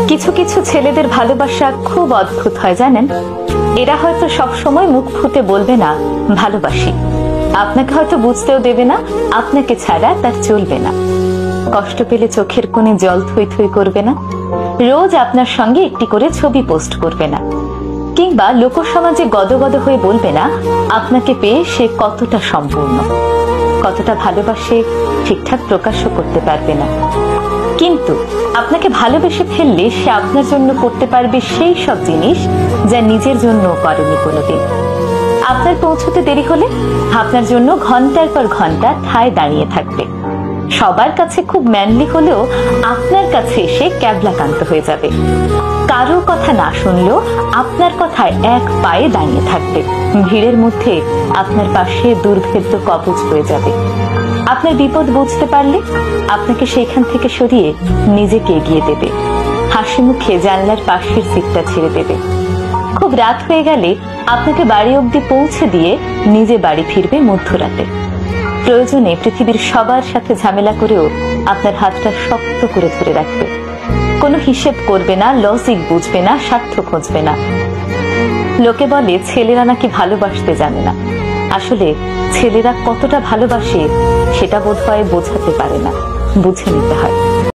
কিছু কিছু ছেলেদের ভালোবাসা খুব অদ্ভুত হয় জানেন। এরা হয়তো সব সময় মুখ ফুটে বলবে না ভালোবাসি, আপনাকে হয়তো বুঝতেও দেবে না আপনাকে ছাড়া তার চলবে না। কষ্ট পেলে চোখের কোণে জল থই থই করবে না, রোজ আপনার সঙ্গে একটি করে ছবি পোস্ট করবে না, কিংবা লোকসমাজে গদগদ হয়ে বলবে না আপনাকে পেয়ে সে কতটা সম্পূর্ণ, কতটা ভালোবাসে ঠিকঠাক প্রকাশও করতে পারবে না। কিন্তু আপনাকে ভালোবেসে ফেললে সে আপনার জন্য করতে পারবে সেই সব জিনিস যা নিজের জন্য করেনি কোনোদিন। আপনার পৌঁছতে দেরি হলে আপনার জন্য ঘন্টার পর ঘন্টা ঠায় দাঁড়িয়ে থাকবে। সবার কাছে খুব ম্যানলি হলেও আপনার কাছে এসে ক্যাবলাকান্ত হয়ে যাবে। কারো কথা না শুনলেও আপনার কথায় এক পায়ে দাঁড়িয়ে থাকবে। ভিড়ের মধ্যে আপনার পাশে দুর্ভেদ্য কবচ হয়ে যাবে। আপনার বিপদ বুঝতে পারলে আপনাকে সেখান থেকে সরিয়ে নিজেকে এগিয়ে দেবে। হাসি মুখে জানলার পাশের সিটটা ছেড়ে দেবে। খুব রাত হয়ে গেলে আপনাকে বাড়ি অবধি পৌঁছে দিয়ে নিজে বাড়ি ফিরবে মধ্যরাতে। প্রয়োজনে পৃথিবীর সবার সাথে ঝামেলা করেও আপনার হাতটা শক্ত করে ধরে রাখবে। কোনো হিসেব করবে না, লজিক বুঝবে না, স্বার্থ খুঁজবে না। লোকে বলে ছেলেরা নাকি ভালোবাসতে জানে না। আসলে ছেলেরা কতটা ভালোবাসে সেটা বোধহয় বোঝাতে পারে না, বুঝে নিতে হয়।